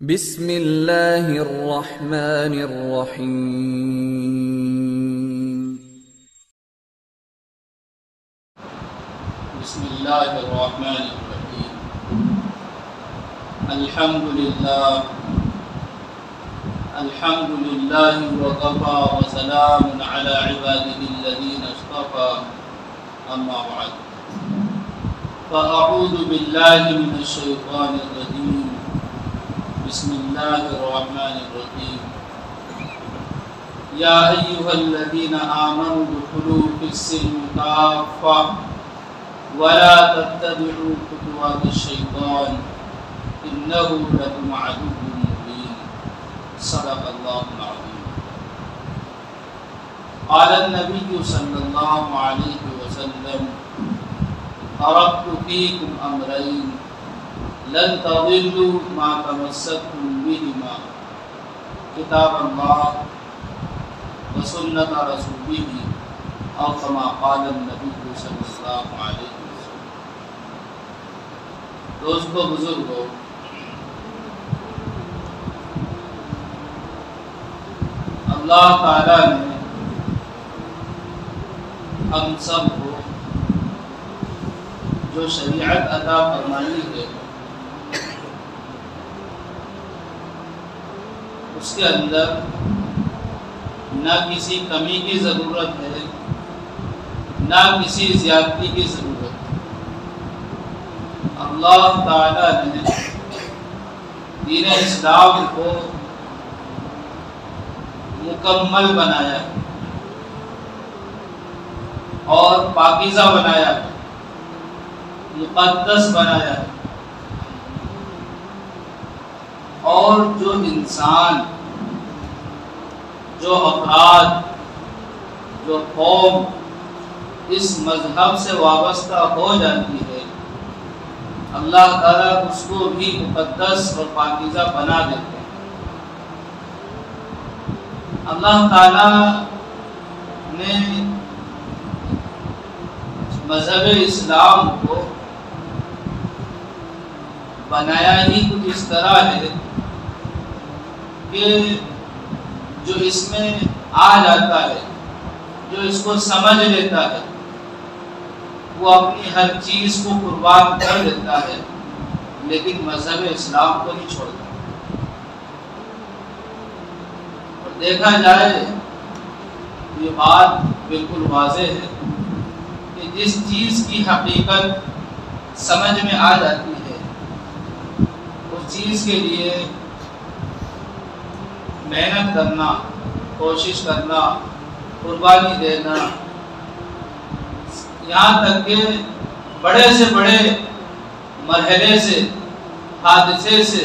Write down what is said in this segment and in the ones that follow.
بسم اللہ الرحمن الرحیم بسم اللہ الرحمن الرحیم الحمد للہ وکفی وسلام علی عباده الذین اصطفى اما بعد فاعوذ باللہ من الشیطان الرجیم بسم اللہ الرحمن الرحیم یا ایہا الذین آمنوا ادخلوا فی السلم کافۃ ولا تتبعوا خطوات الشیطان انہ لکم عدو مبین صدق اللہ العظیم قال النبی صلی اللہ علیہ وسلم ترکت فیکم امرین لن تضلوا ما تمسكتم بهما کتاب اللہ وسنت رسوله او كما قال النبی صلی اللہ علیہ وسلم۔ دوستو بزرگو، اللہ تعالی نے ہم سب کو جو شریعت عطا فرمائی ہے اس کے اندر نہ کسی کمی کی ضرورت ہے نہ کسی زیادتی کی ضرورت ہے۔ اللہ تعالی نے دین اسلام کو مکمل بنایا اور پاکیزہ بنایا، مقدس بنایا، اور جو انسان، جو افراد، جو قوم اس مذہب سے وابستہ ہو جاتی ہے، اللہ تعالیٰ اس کو بھی مقدس اور پاکیزہ بنا دیتے ہیں۔ اللہ تعالیٰ نے مذہب اسلام کو بنایا ہی کچھ اس طرح ہے کہ جو اس میں آ جاتا ہے، جو اس کو سمجھ لیتا ہے، وہ اپنی ہر چیز کو قربان کر دیتا ہے، لیکن مذہب اسلام کو نہیں چھوڑتا۔ اور دیکھا جائے یہ بات بالکل واضح ہے کہ جس چیز کی حقیقت سمجھ میں آ جاتی ہے اس چیز کے لیے محنت کرنا، کوشش کرنا، قربانی دینا، یہاں تک کہ بڑے سے بڑے مرحلے سے، حادثے سے،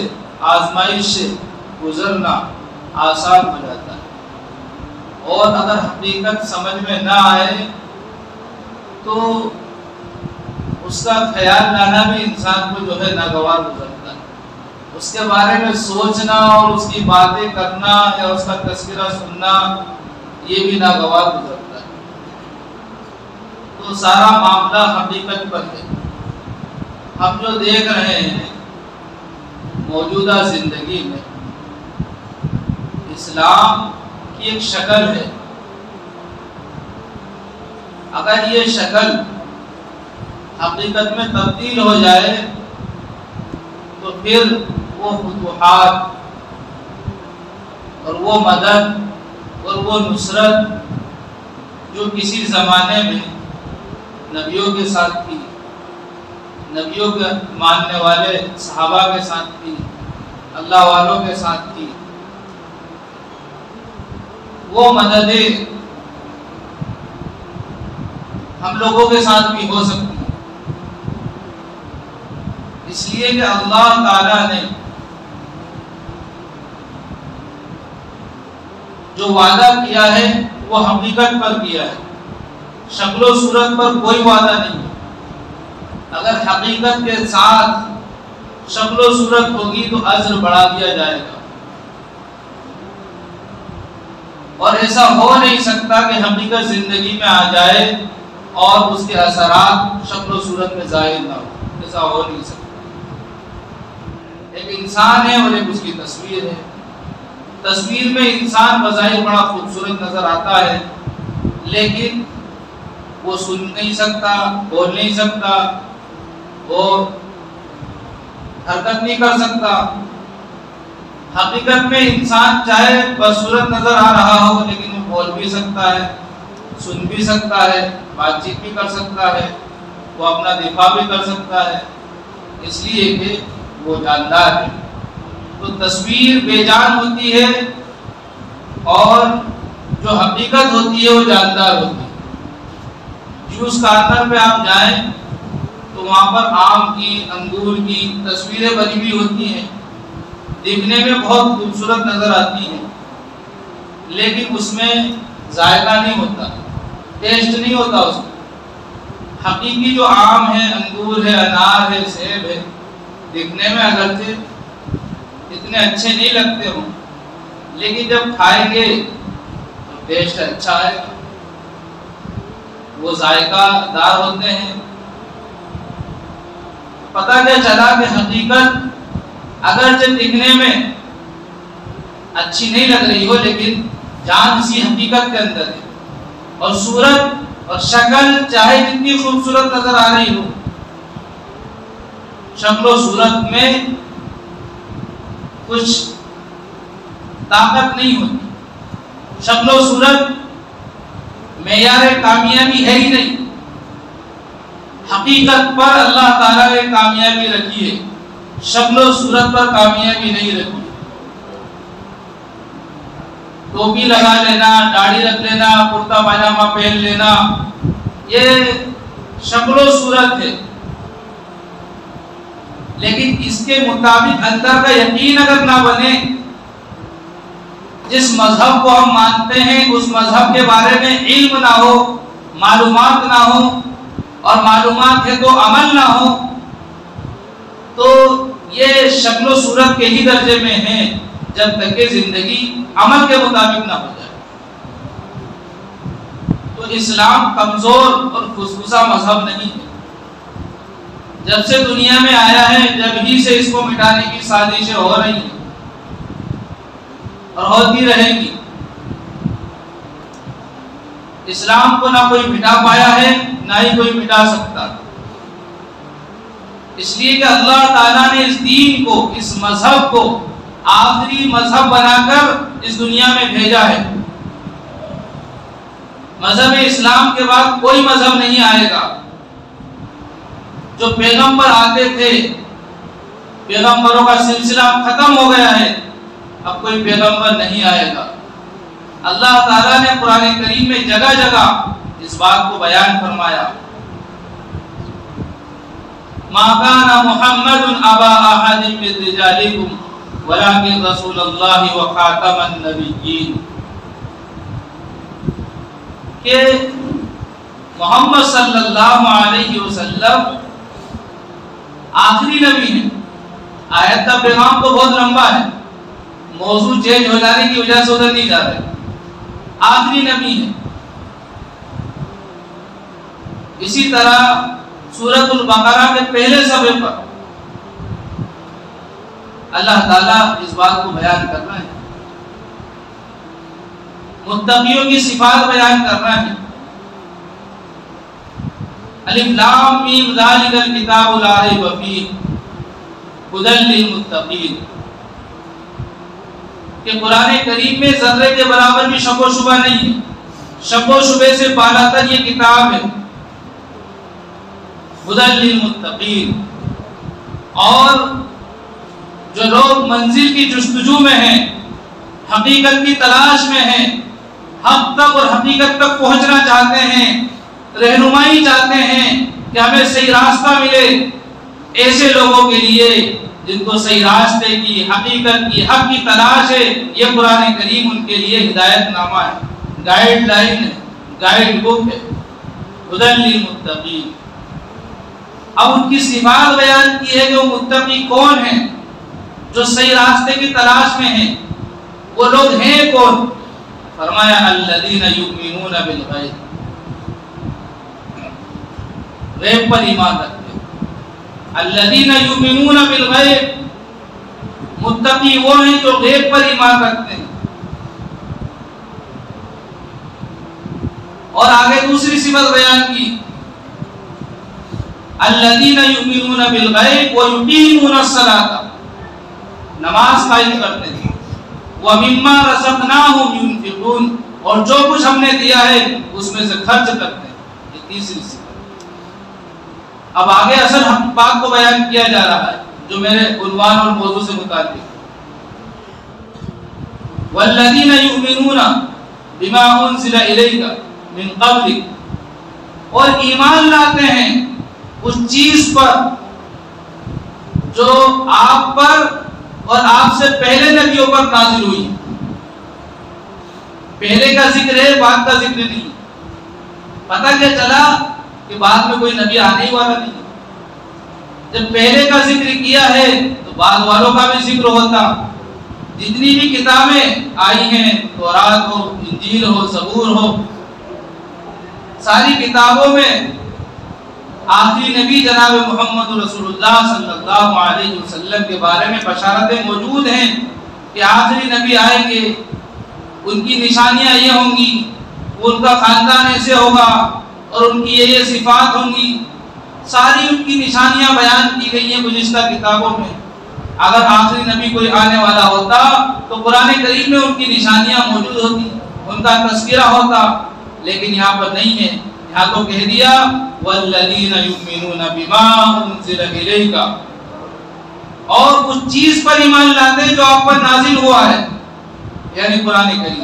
آزمائش سے گزرنا آسان ہو جاتا ہے۔ اور اگر حقیقت سمجھ میں نہ آئے تو اس کا خیال لانا بھی انسان کو جو ہے ناگوار گزرتا ہے، اس کے بارے میں سوچنا اور اس کی باتیں کرنا یا اس کا تذکرہ سننا یہ بھی ناگوار گزرتا ہے۔ تو سارا معاملہ حقیقت پر ہے۔ ہم جو دیکھ رہے ہیں موجودہ زندگی میں، اسلام کی ایک شکل ہے۔ اگر یہ شکل حقیقت میں تبدیل ہو جائے تو پھر وہ فتوحات اور وہ مدد اور وہ نصرت جو کسی زمانے میں نبیوں کے ساتھ تھی، نبیوں کے ماننے والے صحابہ کے ساتھ تھی، اللہ والوں کے ساتھ تھی، وہ مددیں ہم لوگوں کے ساتھ بھی ہو سکتی ہیں، اس لیے کہ اللہ تعالیٰ نے جو وعدہ کیا ہے وہ حقیقت پر کیا ہے، شکل و صورت پر کوئی وعدہ نہیں ہے۔ اگر حقیقت کے ساتھ شکل و صورت ہوگی تو اجر بڑھا دیا جائے گا، اور ایسا ہو نہیں سکتا کہ حقیقت زندگی میں آ جائے اور اس کے اثرات شکل و صورت میں ظاہر نہ ہو، ایسا ہو نہیں سکتا۔ ایک انسان ہے اور ایک اس کی تصویر ہے. تصویر میں انسان بظاہر بڑا خوبصورت نظر آتا ہے، لیکن وہ سن نہیں سکتا، بول نہیں سکتا، وہ حرکت نہیں کر سکتا. حقیقت میں انسان چاہے بدصورت نظر آ رہا ہو لیکن وہ بول بھی سکتا ہے، سن بھی سکتا ہے، بات چیت بھی کر سکتا ہے، وہ اپنا دفاع بھی کر سکتا ہے، اس لیے کہ وہ جاندار ہے. تو تصویر بے جان ہوتی ہے اور جو حقیقت ہوتی ہے وہ جاندار ہوتی ہے. جوس کارنر پہ آپ جائیں تو وہاں پر آم کی، انگور کی تصویریں بنی ہوئی ہوتی ہیں، دیکھنے میں بہت خوبصورت نظر آتی ہیں، لیکن اس میں ذائقہ نہیں ہوتا، ٹیسٹ نہیں ہوتا اس میں. حقیقی جو آم ہے، انگور ہے، انار ہے، سیب ہے، دیکھنے میں اگرچہ اتنے اچھے نہیں لگتے ہوں، لیکن جب کھائیں گے تو ٹیسٹ اچھا آئے گا، وہ ذائقہ دار ہوتے ہیں. پتہ کیا چلا کہ حقیقت اگرچہ دکھنے میں اچھی نہیں لگ رہی ہو لیکن جان اسی حقیقت کے اندر ہے. اور صورت اور شکل چاہے جتنی خوبصورت نظر آ رہی ہو، شکل و صورت میں کچھ طاقت نہیں ہوتی. شکل و صورت معیار کامیابی ہے ہی نہیں. حقیقت پر اللہ تعالیٰ نے کامیابی رکھی ہے، شکل و صورت پر کامیابی نہیں رکھی. ٹوپی لگا لینا، داڑھی رکھ لینا، کرتا پاجامہ پہن لینا، یہ شکل و صورت ہے، لیکن اس کے مطابق اندر کا یقین اگر نہ بنے، جس مذہب کو ہم مانتے ہیں اس مذہب کے بارے میں علم نہ ہو، معلومات نہ ہو، اور معلومات ہے تو عمل نہ ہو، تو یہ شکل و صورت کے ہی درجے میں ہیں جب تک کہ زندگی عمل کے مطابق نہ ہو جائے. تو اسلام کمزور اور خصوصا مذہب نہیں ہے. جب سے دنیا میں آیا ہے جب ہی سے اس کو مٹانے کی سازشیں ہو رہی ہیں اور ہوتی رہیں گی. اسلام کو نہ کوئی مٹا پایا ہے نہ ہی کوئی مٹا سکتا، اس لیے کہ اللہ تعالیٰ نے اس دین کو، اس مذہب کو آخری مذہب بنا کر اس دنیا میں بھیجا ہے. مذہب اسلام کے بعد کوئی مذہب نہیں آئے گا. جو پیغمبر آتے تھے، پیغمبروں کا سلسلہ ختم ہو گیا ہے، اب کوئی پیغمبر نہیں آئے گا. اللہ تعالیٰ نے قرآن کریم میں جگہ جگہ اس بات کو بیان فرمایا. ما كان محمد ابا احد من رجالكم ولكن رسول الله وخاتم النبيين، کہ محمد صلی اللہ علیہ وسلم آخری نبی ہے. آیت کا پیغام تو بہت لمبا ہے، موضوع چینج ہو جانے کی وجہ سے ادھر نہیں جا رہے. آخری نبی ہے. اسی طرح سورۃ البقرہ کے پہلے صفحے پر اللہ تعالیٰ اس بات کو بیان کر رہے ہیں، متقیوں کی صفات بیان کر رہے ہیں. الف لام میم ذالک الکتاب لا ریب فیہ ھدی للمتقین، کہ قرآن کریم میں ذرے کے برابر بھی شک و شبہ نہیں ہے. شک و شبے سے بالا تر یہ کتاب ہے. ھدی للمتقین، اور جو لوگ منزل کی جستجو میں ہیں، حقیقت کی تلاش میں ہیں، حق تک اور حقیقت تک پہنچنا چاہتے ہیں، رہنمائی چاہتے ہیں کہ ہمیں صحیح راستہ ملے، ایسے لوگوں کے لیے جن کو صحیح راستے کی، حقیقت کی، حق کی تلاش ہے، یہ قرآن کریم ان کے لیے ہدایت نامہ ہے، گائیڈ لائن ہے، گائیڈ بک ہے. ھدی للمتقین. اب ان کی صفات بیان کی ہے کہ وہ متقی کون ہیں، جو صحیح راستے کی تلاش میں ہیں. وہ لوگ ہیں کون؟ فرمایا الذین یؤمنون بالغیب، غیب پر ایمان رکھتے. الذین یؤمنون بالغیب، متقی وہ ہیں جو غیب پر ایمان رکھتے ہیں. اور آگے دوسری صفت بیان کی، الذین یؤمنون بالغیب ویقیمون الصلاۃ، نماز قائم کرتے ہیں، ومما رزقناہم ينفقون، اور جو کچھ ہم نے دیا ہے اس میں سے خرچ کرتے ہیں. یہ تیسری صفت. اب آگے اصل بات کو بیان کیا جا رہا ہے جو میرے عنوان اور موضوع سے متعلق ہے. والذین یؤمنون بما انزل الیک من قبلک، اور ایمان لاتے ہیں اس چیز پر جو آپ پر اور آپ سے پہلے نبیوں پر نازل ہوئی. پہلے کا ذکر ہے، بعد کا ذکر نہیں. پتہ کیا چلا کہ بعد میں کوئی نبی آنے ہی والا نہیں. جب پہلے کا ذکر کیا ہے تو بعد والوں کا بھی ذکر ہوتا. جتنی بھی کتابیں آئی ہیں، تورات ہو، انجیل ہو، زبور ہو، ساری کتابوں میں آخری نبی جناب محمد رسول اللہ صلی اللہ علیہ وسلم کے بارے میں بشارتیں موجود ہیں کہ آخری نبی آئیں گے، ان کی نشانیاں یہ ہوں گی، ان کا خاندان ایسے ہوگا اور ان کی یہ صفات ہوں گی. ساری ان کی نشانیاں بیان کی گئی ہیں گزشتہ کتابوں میں. اگر آخری نبی کوئی آنے والا ہوتا تو قرآن کریم میں ان کی نشانیاں موجود ہوتی، ان کا تذکرہ ہوتا، لیکن یہاں پر نہیں ہے. یہاں تو کہہ دیا والذین یؤمنون بما انزل الیک، اور اس چیز پر ایمان لاتے ہیں جو آپ پر نازل ہوا ہے، یعنی قرآن کریم،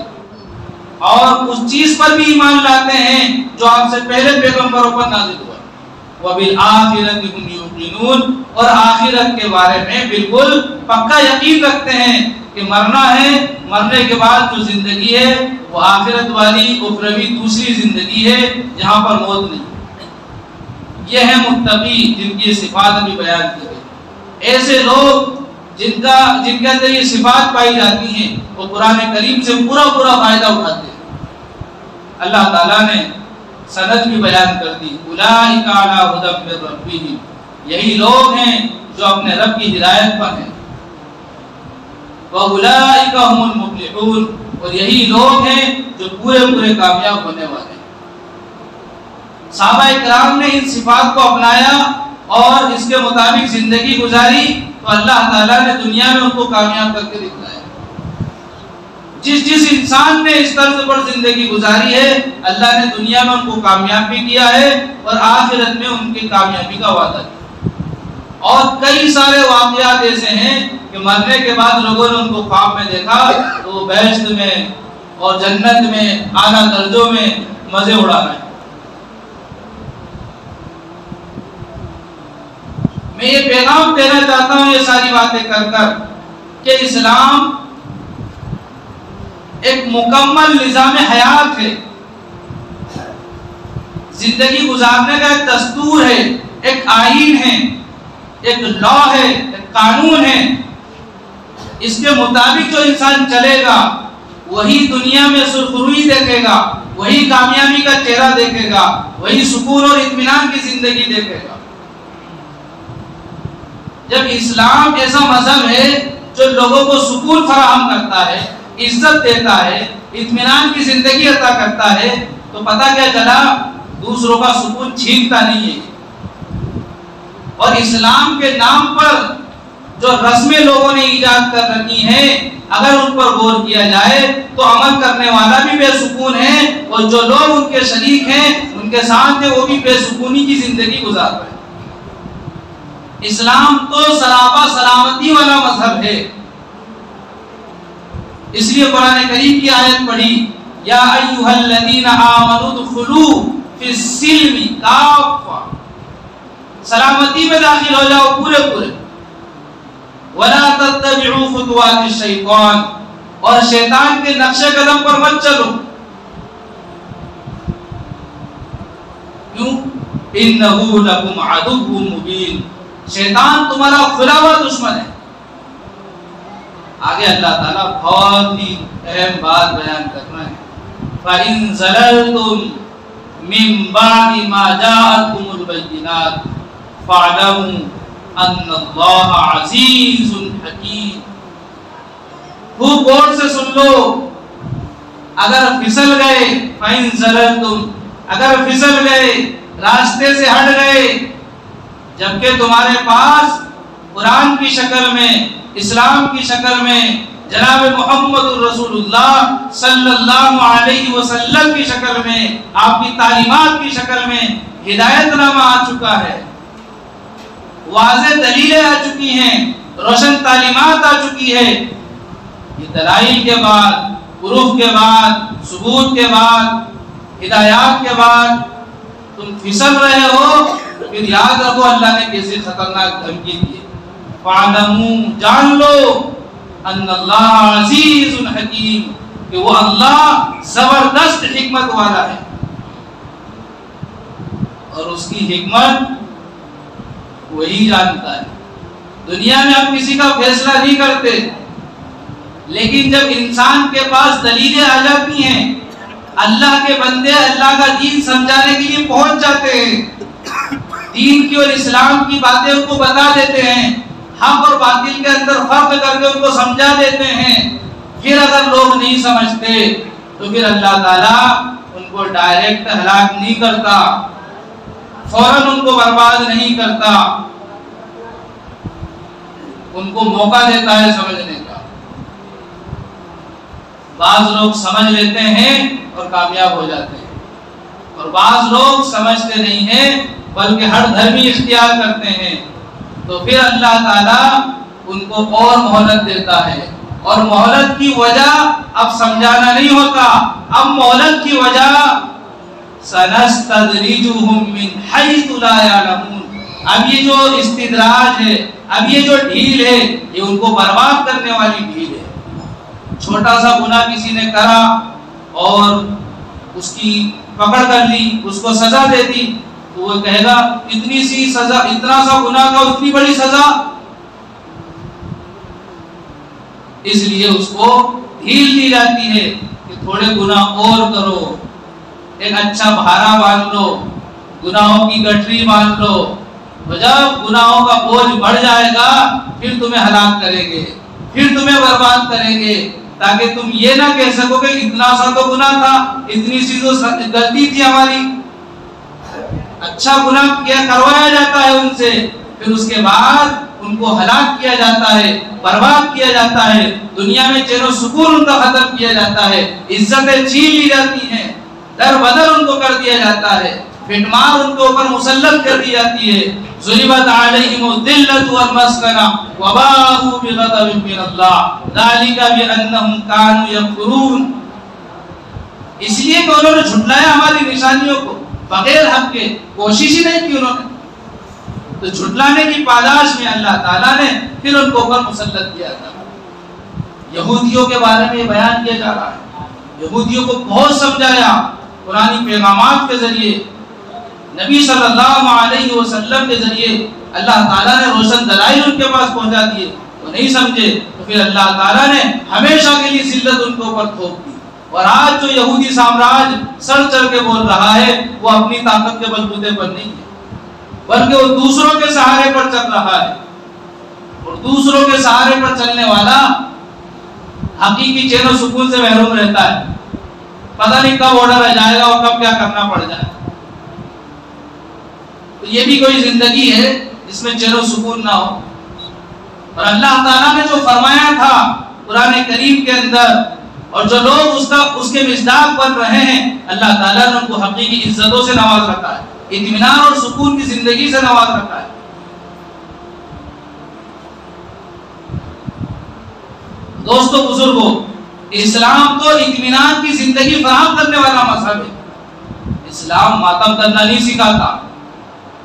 اور اس چیز پر بھی ایمان لاتے ہیں جو آپ سے پہلے پیغمبروں پر نازل ہوا. وبالآخرۃ هم یوقنون، اور آخرت کے بارے میں بالکل پکا یقین رکھتے ہیں کہ مرنا ہے، مرنے کے بعد جو زندگی ہے وہ آخرت والی اخروی دوسری زندگی ہے جہاں پر موت نہیں. یہ ہے متقی جن کی صفات بھی بیان کی گئی. ایسے لوگ جن کے اندر یہ صفات پائی جاتی ہیں وہ قرآن کریم سے پورا فائدہ اٹھاتے ہیں. اللہ تعالیٰ نے سند بھی بیان کر دی، اولئک علی ھدی من ربہم، یہی لوگ ہیں جو اپنے رب کی ہدایت پر ہیں. وَأُولَٰئِكَ هُمُ الْمُفْلِحُونَ، اور یہی لوگ ہیں جو پورے کامیاب ہونے والے ہیں. صحابہ کرام نے ان صفات کو اپنایا اور اس کے مطابق زندگی گزاری تو اللہ تعالیٰ نے دنیا میں ان کو کامیاب کر کے دکھایا. جس انسان نے اس طرز پر زندگی گزاری ہے اللہ نے دنیا میں ان کو کامیاب بھی کیا ہے اور آخرت میں ان کی کامیابی کا وعدہ کیا. اور کئی سارے واقعات ایسے ہیں کہ مرنے کے بعد لوگوں نے ان کو خواب میں دیکھا تو وہ بہشت میں اور جنت میں اعلیٰ درجوں میں مزے اڑا رہے ہیں. میں یہ پیغام دینا چاہتا ہوں یہ ساری باتیں کر کہ اسلام ایک مکمل نظام حیات ہے، زندگی گزارنے کا ایک دستور ہے، ایک آئین ہے، ایک لا ہے، ایک قانون ہے. اس کے مطابق جو انسان چلے گا وہی دنیا میں سرخروئی دیکھے گا، وہی کامیابی کا چہرہ دیکھے گا، وہی سکون اور اطمینان کی زندگی دیکھے گا. جب اسلام ایسا مذہب ہے جو لوگوں کو سکون فراہم کرتا ہے، عزت دیتا ہے، اطمینان کی زندگی عطا کرتا ہے، تو پتہ کیا چلا دوسروں کا سکون چھینتا نہیں ہے. اور اسلام کے نام پر جو رسمیں لوگوں نے ایجاد کر رکھی ہیں اگر ان پر غور کیا جائے تو عمل کرنے والا بھی بے سکون ہے اور جو لوگ ان کے شریک ہیں ان کے ساتھ ہیں وہ بھی بے سکونی کی زندگی گزار رہے ہیں. اسلام تو سراپا سلامتی والا مذہب ہے. اس لیے قرآن کریم کی آیت پڑھی یا ایھا الذین آمنوا ادخلوا فی السلم کافہ، سلامتی میں داخل ہو جاؤ پورے ولا تتبعوا خطوات الشیطان، اور شیطان کے نقش قدم پر مت چلو. کیوں؟ انہ لکم عدو مبین، شیطان تمہارا کھلا ہوا دشمن ہے. آگے اللہ تعالیٰ بہت ہی اہم بات بیان کرنا ہے. فَإِن زَلَلْتُمْ مِن بَعْدِ مَا جَاءَتْكُمُ الْبَيِّنَاتُ فَاعْلَمُوا أَنَّ اللَّهَ عَزِيزٌ حَكِيمٌ. خوب غور سے سن لو. اگر پھسل گئے فَإِن زَلَلْتُمْ، اگر پھسل گئے، راستے سے ہٹ گئے، جبکہ تمہارے پاس قرآن کی شکل میں، اسلام کی شکل میں، جناب محمد الرسول اللہ صلی اللہ علیہ وسلم کی شکل میں، آپ کی تعلیمات کی شکل میں ہدایت نامہ آ چکا ہے، واضح دلیلیں آ چکی ہیں، روشن تعلیمات آ چکی ہے. یہ دلائل کے بعد، پروف کے بعد، ثبوت کے بعد، ہدایات کے بعد تم پھسل رہے ہو، پھر یاد رکھو اللہ نے کیسے خطرناک دھمکی دی ہے. فَاعْلَمُوا، جان لو، ان اللہ عزیز حکیم، کہ وہ اللہ زبردست حکمت والا ہے، اور اس کی حکمت وہی جانتا ہے. دنیا میں ہم کسی کا فیصلہ نہیں کرتے، لیکن جب انسان کے پاس دلیلیں آ جاتی ہیں، اللہ کے بندے اللہ کا دین سمجھانے کے لیے پہنچ جاتے ہیں، دین کی اور اسلام کی باتیں ان کو بتا دیتے ہیں، حق اور باطل کے اندر فرق کر کے ان کو سمجھا دیتے ہیں. پھر اگر لوگ نہیں سمجھتے تو پھر اللہ تعالیٰ ان کو ڈائریکٹ ہلاک نہیں کرتا، فوراً ان کو برباد نہیں کرتا، ان کو موقع دیتا ہے سمجھنے کا. بعض لوگ سمجھ لیتے ہیں اور کامیاب ہو جاتے ہیں، اور بعض لوگ سمجھتے نہیں ہیں بلکہ ہر دھرمی اختیار کرتے ہیں. تو پھر اللہ تعالیٰ ان کو اور مہلت دیتا ہے، اور مہلت کی وجہ اب سمجھانا نہیں ہوتا، اب مہلت کی وجہ سَنَسْتَدْرِجُهُم مِّنْ حَيْثُ لَا يَعْلَمُونَ. اب یہ جو استدراج ہے، اب یہ جو ڈھیل ہے، یہ ان کو برباد کرنے والی ڈھیل ہے. چھوٹا سا گناہ کسی نے کرا اور اس کی پکڑ کر لی، اس کو سزا دے دی، تو وہ کہے گا اتنی سی سزا، اتنا سا گناہ کا اتنی بڑی سزا. اس لیے اس کو ڈھیل دی جاتی ہے کہ تھوڑے گناہ اور کرو، ایک اچھا بھارا باندھ لو، گناہوں کی گٹری باندھ لو، جب گناہوں کا بوجھ بڑھ جائے گا پھر تمہیں ہلاک کریں گے، پھر تمہیں برباد کریں گے، تاکہ تم یہ نہ کہہ سکو کہ اتنا سا تو گناہ تھا، اتنی سی تو غلطی تھی ہماری. اچھا گناہ کیا کروایا جاتا ہے ان سے، پھر اس کے بعد ان کو ہلاک کیا جاتا ہے، برباد کیا جاتا ہے، دنیا میں چین و سکون ان کا ختم کیا جاتا ہے، عزتیں چھین لی جاتی ہیں، در بدر ان کو کر دیا جاتا ہے، پھٹمار ان کے اوپر مسلط کر دی جاتی ہے. ضربت علیہم الذلۃ والمسکنہ وباءوا بغضب من اللہ ذلک بانہم کانوا یکفرون. اس لیے کہ انہوں نے جھٹلایا ہماری نشانیوں کو بغیر حق کے، کوشش ہی نہیں کی انہوں نے، تو جھٹلانے کی پاداش میں اللہ تعالیٰ نے پھر ان کو اوپر مسلط کیا تھا. یہودیوں کے بارے میں یہ بیان کیا جا رہا ہے، یہودیوں کو بہت سمجھایا قرآنی پیغامات کے ذریعے، نبی صلی اللہ علیہ وسلم کے ذریعے اللہ تعالیٰ نے روشن دلائل ان کے پاس پہنچا دیے، وہ نہیں سمجھے تو پھر اللہ تعالیٰ نے ہمیشہ کے لیے ذلت ان کے اوپر تھوپ دی. اور آج جو یہودی سامراج سر چڑھ کے بول رہا ہے وہ اپنی طاقت کے بلبوتے پر نہیں ہے، بلکہ وہ دوسروں کے سہارے پر چل رہا ہے، اور دوسروں کے سہارے پر چلنے والا حقیقی چین و سکون سے محروم رہتا ہے. پتہ نہیں کب آرڈر آ جائے گا اور کب کیا کرنا پڑ جائے. تو یہ بھی کوئی زندگی ہے جس میں چین و سکون نہ ہو. اور اللہ تعالیٰ نے جو فرمایا تھا قرآن کریم کے اندر، اور جو لوگ اس کے مصداق بن رہے ہیں، اللہ تعالیٰ نے ان کو حقیقی عزتوں سے نواز رکھا ہے، اطمینان اور سکون کی زندگی سے نواز رکھا ہے. دوستو بزرگوں، اسلام تو اطمینان کی زندگی فراہم کرنے والا مذہب ہے. اسلام ماتم کرنا نہیں سکھاتا،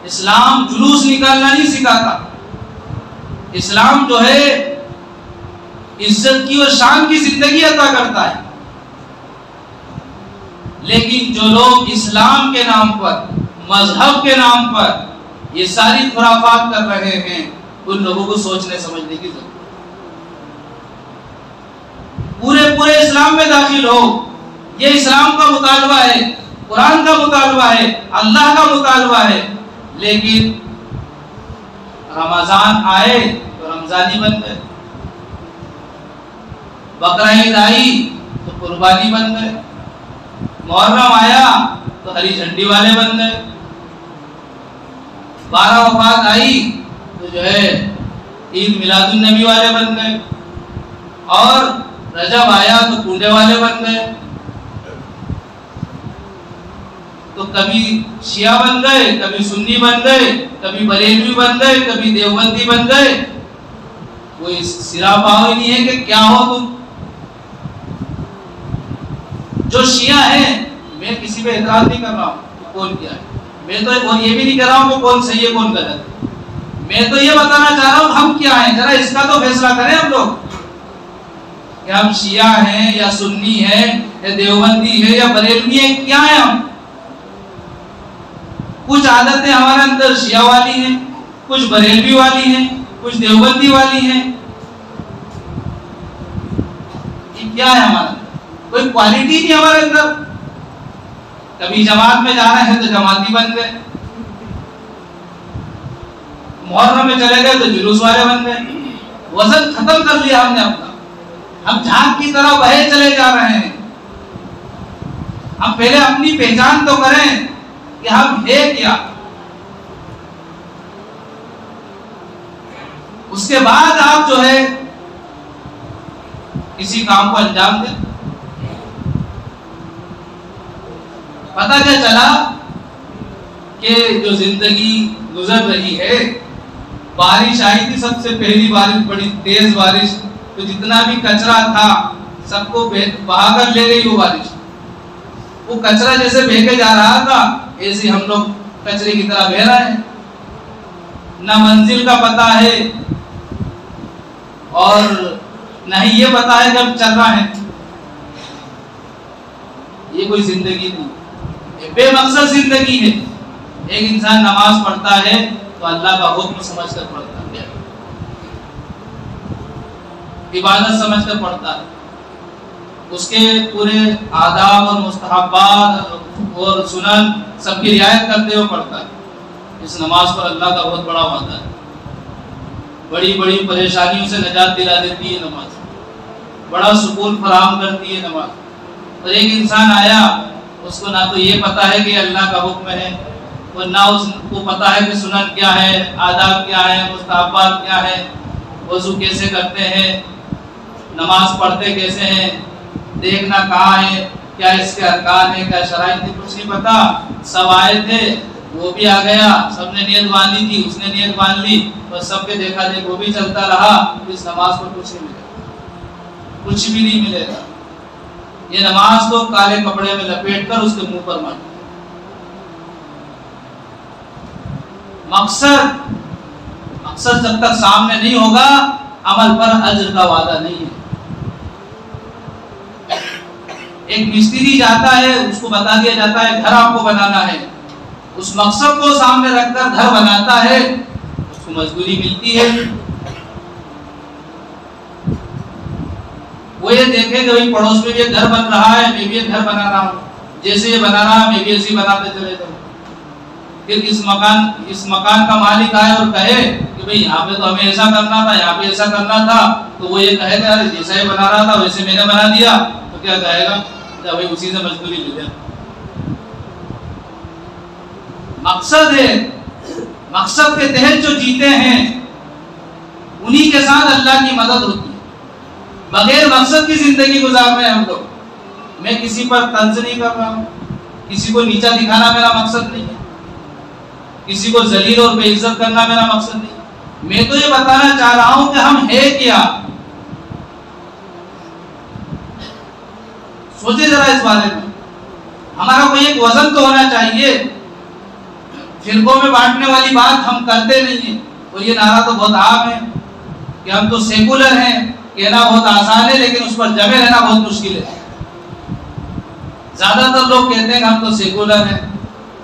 اسلام جلوس نکالنا نہیں سکھاتا. اسلام جو ہے عزت کی اور شان کی زندگی عطا کرتا ہے. لیکن جو لوگ اسلام کے نام پر، مذہب کے نام پر یہ ساری خرافات کر رہے ہیں، ان لوگوں کو سوچنے سمجھنے کی ضرورت ہے. پورے اسلام میں داخل ہو، یہ اسلام کا مطالبہ ہے، قرآن کا مطالبہ ہے، اللہ کا مطالبہ ہے. لیکن رمضان آئے تو رمضانی بن گئے، بقرہ عید آئی تو قربانی بن گئے، محرم آیا تو ہری جھنڈی والے بن گئے، 12 وفات آئی تو جو ہے عید میلاد النبی والے بن گئے، اور رجب آیا تو کنڈے والے بن گئے۔ تو کبھی شیعہ بن گئے، کبھی سنی بن گئے، کبھی بریلوی بن گئے، کبھی دیوبندی بن گئے، کوئی سرا پاؤ ہی نہیں ہے کہ کیا ہو تم۔ جو شیعہ ہیں، میں کسی پہ اعتراض نہیں کر رہا ہوں کون کیا ہے، میں تو یہ بھی نہیں کر رہا ہوں کہ کون صحیح ہے کون غلط ہے، میں تو یہ بتانا چاہ رہا ہوں ہم کیا ہیں، ذرا اس کا تو فیصلہ کریں ہم لوگ کہ ہم شیعہ ہیں یا سنی ہیں یا دیوبندی ہے یا بریلوی ہیں، کیا ہیں ہم؟ کچھ عادتیں ہمارے اندر شیعہ والی ہیں، کچھ بریلوی والی ہیں، کچھ دیوبندی والی ہیں، یہ کیا ہے ہمارا؟ کوئی کوالٹی نہیں ہمارے اندر۔ کبھی جماعت میں جانا ہے تو جماعتی بن گئے، محرم میں چلے گئے تو جلوس والے بن گئے، وزن ختم کر لیا ہم نے اپنا، ہم جھانک کی طرح بہے چلے جا رہے ہیں۔ ہم پہلے اپنی پہچان تو کریں کہ ہم ہے کیا، اس کے بعد آپ جو ہے کسی کام کو انجام دیں۔ پتہ کیا چلا کہ جو زندگی گزر رہی ہے، بارش آئی تھی سب سے پہلی بارش، بڑی تیز بارش، تو جتنا بھی کچرا تھا سب کو بہا کر لے گئی وہ بارش۔ وہ کچرا جیسے بہہ کے جا رہا تھا ایسے ہم لوگ کچرے کی طرح بہہ رہے ہیں، نہ منزل کا پتہ ہے اور نہ ہی یہ پتہ ہے کہ ہم چل رہے ہیں۔ یہ کوئی زندگی نہیں، یہ بے مقصد زندگی ہے۔ ایک انسان نماز پڑھتا ہے تو اللہ کا حکم سمجھ کر پڑھتا ہے، عبادت سمجھ کر پڑھتا ہے، اس کے پورے آداب اور مستحبات اور سنن سب کی رعایت کرتے ہوئے پڑھتا ہے۔ اس نماز پر اللہ کا بہت بڑا وعدہ ہے، بڑی بڑی پریشانیوں سے نجات دلا دیتی ہے نماز، بڑا سکون فراہم کرتی ہے نماز۔ اور ایک انسان آیا، اس کو نہ تو یہ پتہ ہے کہ اللہ کا حکم ہے، اور نہ اس کو پتہ ہے کہ سنن کیا ہے، آداب کیا ہے، مستحبات کیا ہے، وضو کیسے کرتے ہیں، نماز پڑھتے کیسے ہیں، دیکھنا کہاں ہے، کیا اس کے ارکان ہے، کیا شرائط ہے، کچھ نہیں پتا۔ سب آئے تھے، وہ بھی آ گیا، سب نے نیت باندھی تھی، اس نے نیت باندھ لی، بس سب کے دیکھا دیکھ وہ بھی چلتا رہا، اس نماز پر کچھ نہیں ملے، کچھ بھی نہیں ملے گا۔ یہ نماز کو کالے کپڑے میں لپیٹ کر اس کے منہ پر مار، مقصد جب تک سامنے نہیں ہوگا عمل پر اجر کا وعدہ نہیں ہے۔ ایک مستری جاتا ہے، اس کو بتا دیا جاتا ہے گھر آپ کو بنانا ہے، اس مقصد کو سامنے رکھ کر گھر بناتا ہے، اس کو مزدوری ملتی ہے۔ وہ یہ دیکھے کہ بھائی پڑوس میں بھی ایک گھر بن رہا ہے، میں بھی ایک گھر بنا رہا ہوں، جیسے یہ بنا رہا میں بھی ایسے بناتے چلے جاؤں۔ پھر اس مکان کا مالک آئے اور کہے کہ بھئی یہاں پہ تو ہمیں ایسا کرنا تھا، یہاں پہ ایسا کرنا تھا، تو وہ یہ کہے کہ جیسا یہ بنا رہا تھا ویسے میں نے بنا دیا، تو کیا کہے گا کہ بھئی اسی سے مزدوری مل جائے۔ مقصد ہے، مقصد کے تحت جو جیتے ہیں انہی کے ساتھ اللہ کی مدد ہوتی ہے۔ بغیر مقصد کی زندگی گزار رہے ہیں ہم لوگ۔ میں کسی پر طنز نہیں کر رہا ہوں، کسی کو نیچا دکھانا میرا مقصد نہیں ہے، کسی کو ذلیل اور بے عزت کرنا میرا مقصد نہیں ہے۔ میں تو یہ بتانا چاہ رہا ہوں کہ ہم ہے کیا۔ سوچے ذرا اس بارے میں، ہمارا کوئی ایک وزن تو ہونا چاہیے۔ فرقوں میں بانٹنے والی بات ہم کرتے نہیں ہیں، اور یہ نعرہ تو بہت عام ہے کہ ہم تو سیکولر ہیں، کہنا بہت آسان ہے لیکن اس پر جمے رہنا بہت مشکل ہے۔ زیادہ تر لوگ کہتے ہیں کہ ہم تو سیکولر ہیں،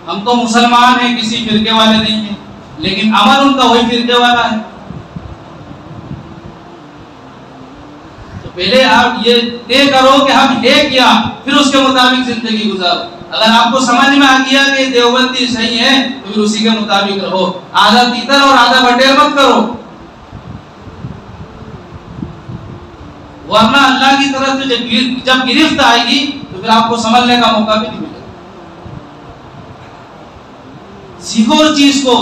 ہم تو مسلمان ہیں، کسی فرقے والے نہیں ہیں، لیکن عمل ان کا وہی فرقے والا ہے۔ تو پہلے آپ یہ طے کرو کہ ہم ہے کیا، پھر اس کے مطابق زندگی گزارو۔ اگر آپ کو سمجھ میں آ گیا کہ دیوبندی صحیح ہے تو پھر اسی کے مطابق رہو، آدھا تیتر اور آدھا بٹیر مت کرو۔ ورنہ اللہ کی طرف سے جب گرفت آئے گی تو پھر آپ کو سنبھلنے کا موقع بھی نہیں ملے گا۔ سیکھو اس چیز کو،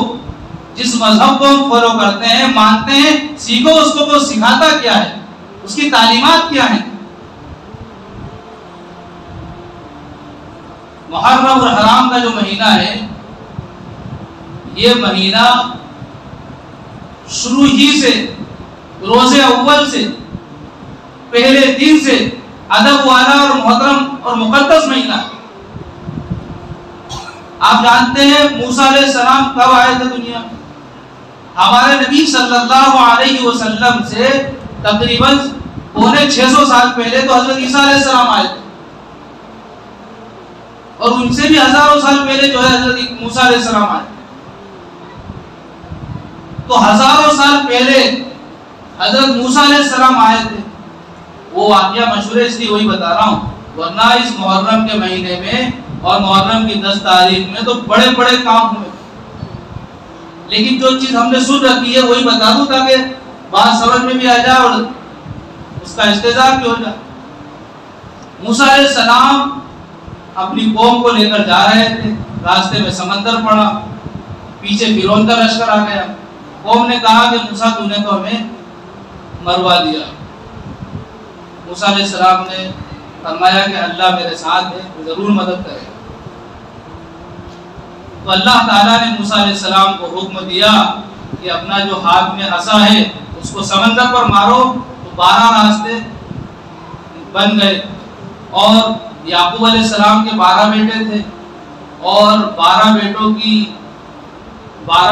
جس مذہب کو ہم فالو کرتے ہیں مانتے ہیں، سیکھو اس کو، وہ سکھاتا کیا ہے، اس کی تعلیمات کیا ہیں۔ محرم اور حرام کا جو مہینہ ہے، یہ مہینہ شروع ہی سے، روزے اول سے، پہلے دن سے ادب والا اور محترم اور مقدس مہینہ ہے۔ آپ جانتے ہیں موسیٰ علیہ السلام کب آئے تھے دنیا میں؟ ہمارے نبی صلی اللہ علیہ وسلم سے تقریباً 650 سال پہلے تو حضرت عیسیٰ علیہ السلام آئے تھے، اور ان سے بھی ہزاروں سال پہلے جو ہے حضرت موسیٰ علیہ السلام آئے۔ تو ہزاروں سال پہلے حضرت موسیٰ علیہ السلام آئے تھے، وہ واقعہ مشہور ہے اس لیے وہی بتا رہا ہوں، ورنہ اس محرم کے مہینے میں اور محرم کی 10 تاریخ میں تو بڑے بڑے کام ہوئے، لیکن جو چیز ہم نے سن رکھی ہے وہی بتا دوں تاکہ بات سمجھ میں بھی آ جائے اور اس کا استحضار بھی ہو جائے۔ موسیٰ علیہ السلام اپنی قوم کو لے کر جا رہے تھے، راستے میں سمندر پڑا، پیچھے فرعون کا لشکر آ گیا۔ قوم نے کہا کہ موسیٰ تو نے تو ہمیں مروا دیا۔ موسیٰ علیہ السلام نے فرمایا کہ اللہ میرے ساتھ ہے، ضرور مدد کرے۔ تو اللہ تعالیٰ نے موسیٰ علیہ السلام کو حکم دیا کہ اپنا جو ہاتھ میں عصا ہے اس کو سمندر پر مارو، تو 12 راستے بن گئے۔ اور یعقوب علیہ السلام کے 12 بیٹے تھے، اور 12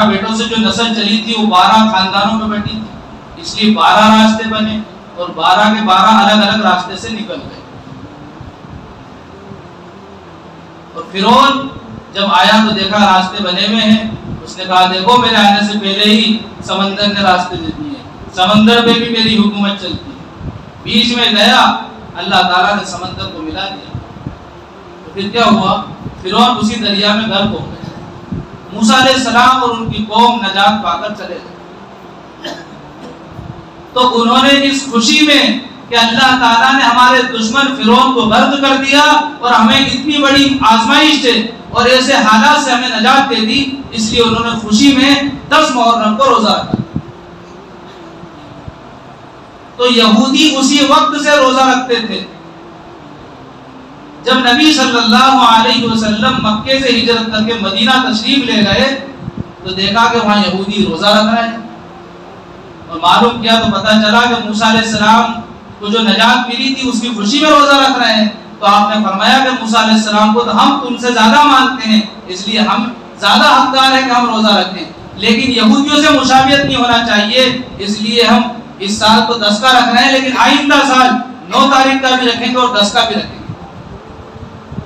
بیٹوں سے جو نسل چلی تھی وہ 12 خاندانوں میں بٹی تھی، اس لیے 12 راستے بنے، اور 12 کے 12 الگ الگ راستے سے نکل گئے۔ اور فرعون جب آیا تو دیکھا راستے بنے ہوئے ہیں، اس نے کہا دیکھو میرے آنے سے پہلے ہی سمندر نے راستے دے دیے، سمندر میں بھی میری حکومت چلتی ہے۔ بیچ میں گیا، اللہ تعالیٰ نے سمندر کو ملا دیا، تو پھر کیا ہوا؟ فرعون اسی دریا میں غرق ہو گئے۔ موسیٰ علیہ السلام اور ان کی قوم نجات پا کر چلے گئے۔ تو انہوں نے اس خوشی میں کہ اللہ تعالیٰ نے ہمارے دشمن فرعون کو غرق کر دیا اور ہمیں اتنی بڑی آزمائش سے اور ایسے حالات سے ہمیں نجات دے دی، اس لیے انہوں نے خوشی میں 10 محرم کو روزہ رکھا۔ تو یہودی اسی وقت سے روزہ رکھتے تھے جب نبی صلی اللہ علیہ وسلم مکے سے ہجرت کر کے مدینہ تشریف لے گئے، تو دیکھا کہ وہاں یہودی روزہ رکھ رہے ہیں، اور معلوم کیا تو پتہ چلا کہ موسیٰ علیہ السلام کو جو نجات ملی تھی اس کی خوشی میں روزہ رکھ رہے ہیں۔ تو آپ نے فرمایا کہ موسیٰ علیہ السلام کو تو ہم تم سے زیادہ مانتے ہیں، اس لیے ہم زیادہ حقدار ہیں کہ ہم روزہ رکھیں، لیکن یہودیوں سے مشابہت نہیں ہونا چاہیے، اس لیے ہم اس سال تو 10 کا رکھ رہے ہیں، لیکن آئندہ سال 9 تاریخ کا بھی رکھیں گے اور 10 کا بھی رکھیں گے۔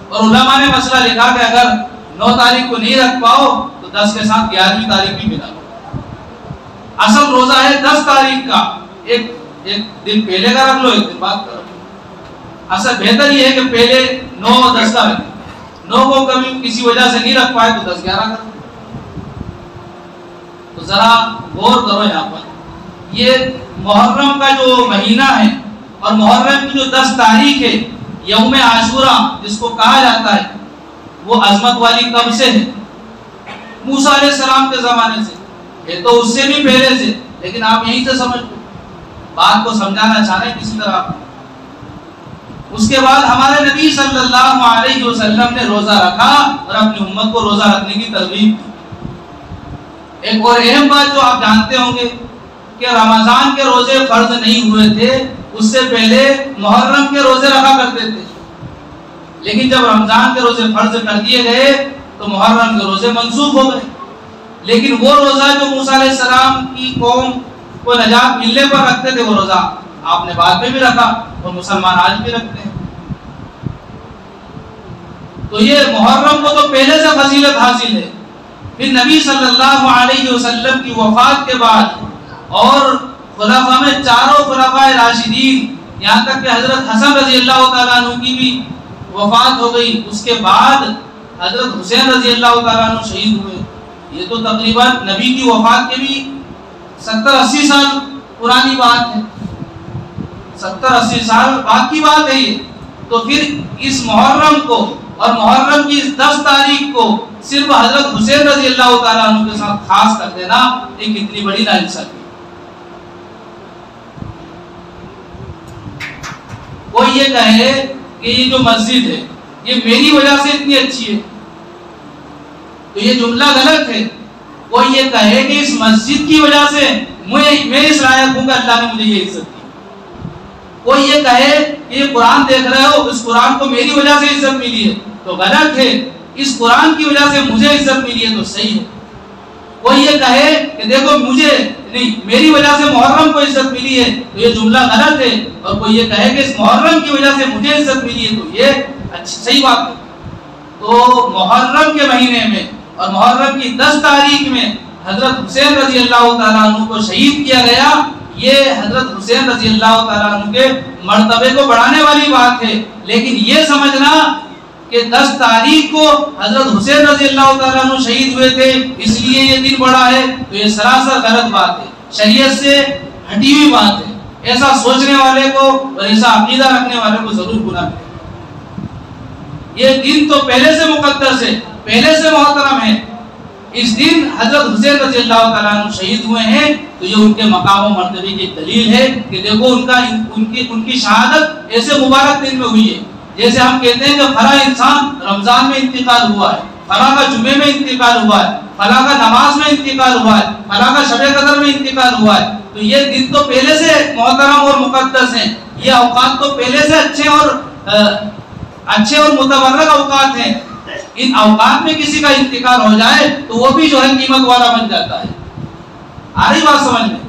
اور علماء نے مسئلہ لکھا کہ اگر 9 تاریخ کو نہیں رکھ پاؤ تو 10 کے ساتھ 11ویں تاریخ بھی ملا۔ اصل روزہ ہے 10 تاریخ کا، ایک دن پہلے کا رکھ لو، ایک دن بعد کا رکھ لو۔ اصل بہتر یہ ہے کہ پہلے 9 اور 10 کا رکھیں، 9 کو کبھی کسی وجہ سے نہیں رکھ پائے تو 10 11 کا۔ تو ذرا غور کرو یہاں پر، یہ محرم کا جو مہینہ ہے اور محرم کی جو 10 تاریخ ہے، یوم عاشورہ جس کو کہا جاتا ہے، وہ عظمت والی کب سے ہے؟ موسیٰ علیہ السلام کے زمانے سے، یہ تو اس سے بھی پہلے سے، لیکن آپ یہیں سے سمجھ بات کو سمجھانا چاہ رہے ہیں کسی طرح۔ اس کے بعد ہمارے نبی صلی اللہ علیہ وسلم نے روزہ رکھا اور اپنی امت کو روزہ رکھنے کی ترغیب دی۔ ایک اور اہم بات جو آپ جانتے ہوں گے کہ رمضان کے روزے فرض نہیں ہوئے تھے، اس سے پہلے محرم کے روزے رکھا کرتے تھے، لیکن جب رمضان کے روزے فرض کر دیے گئے تو محرم کے روزے منسوخ ہو گئے۔ لیکن وہ روزہ جو موسیٰ علیہ السلام کی قوم کو نجات ملنے پر رکھتے تھے، وہ روزہ آپ نے بعد میں بھی رکھا اور مسلمان آج بھی رکھتے ہیں۔ تو یہ محرم کو تو پہلے سے فضیلت حاصل ہے، پھر نبی صلی اللہ علیہ وسلم کی وفات کے بعد اور خلفاء میں 4 خلفاء راشدین، یہاں تک کہ حضرت حسن رضی اللہ تعالیٰ عنہ کی بھی وفات ہو گئی، اس کے بعد حضرت حسین رضی اللہ تعالیٰ عنہ شہید ہوئے۔ یہ تو تقریباً نبی کی وفات کے بھی 70-80 سال پرانی بات ہے۔ 70-80 سال بعد کی بات ہے یہ. تو پھر اس محرم کو اور محرم کی اس 10 تاریخ کو صرف حضرت حسین رضی اللہ تعالیٰ عنہ کے ساتھ خاص کر دینا ایک کتنی بڑی ناانصافی. کوئی یہ کہے کہ یہ جو مسجد ہے یہ میری وجہ سے اتنی اچھی ہے تو یہ جملہ غلط ہے. کوئی یہ کہے کہ اس مسجد کی وجہ سے میں اس لائق ہوں کہ اللہ نے مجھے یہ عزت دی. کوئی یہ کہے کہ یہ قرآن دیکھ رہے ہو اس قرآن کو میری وجہ سے عزت ملی ہے تو غلط ہے. اس قرآن کی وجہ سے مجھے عزت ملی ہے تو صحیح ہے. کوئی یہ کہے کہ دیکھو مجھے نہیں میری وجہ سے محرم کو عزت ملی ہے تو یہ جملہ غلط ہے. اور کوئی یہ کہے کہ اس محرم کی وجہ سے مجھے عزت ملی ہے تو یہ صحیح بات ہے. تو محرم کے مہینے میں اور محرم کی 10 تاریخ میں حضرت حسین رضی اللہ تعالیٰ عنہ کو شہید کیا گیا. یہ حضرت حسین رضی اللہ تعالیٰ عنہ کے مرتبے کو بڑھانے والی بات ہے. لیکن یہ سمجھنا کہ 10 تاریخ کو حضرت حسین رضی اللہ تعالیٰ عنہ شہید ہوئے تھے اس لیے یہ دن بڑا ہے تو یہ سراسر غلط بات ہے, شریعت سے ہٹی ہوئی بات ہے. ایسا سوچنے والے کو اور ایسا عقیدہ رکھنے والے کو ضرور گناہ ملے. یہ دن تو پہلے سے مقدس ہے, پہلے سے محترم ہے. اس دن حضرت حسین رضی اللہ تعالیٰ عنہ شہید ہوئے ہیں تو یہ ان کے مقام و مرتبے کی دلیل ہے کہ دیکھو ان کی شہادت ایسے مبارک دن میں ہوئی ہے. جیسے ہم کہتے ہیں کہ فلاں انسان رمضان میں انتقال ہوا ہے, فلاں کا جمعے میں انتقال ہوا ہے, فلاں کا نماز میں انتقال ہوا ہے, فلاں کا شب قدر میں انتقال ہوا ہے. تو یہ دن تو پہلے سے محترم اور مقدس ہیں. یہ اوقات تو پہلے سے اچھے اور متبرک اوقات ہیں. ان اوقات میں کسی کا انتقال ہو جائے تو وہ بھی جو ہے قیمت والا بن جاتا ہے. آ رہی بات سمجھ میں؟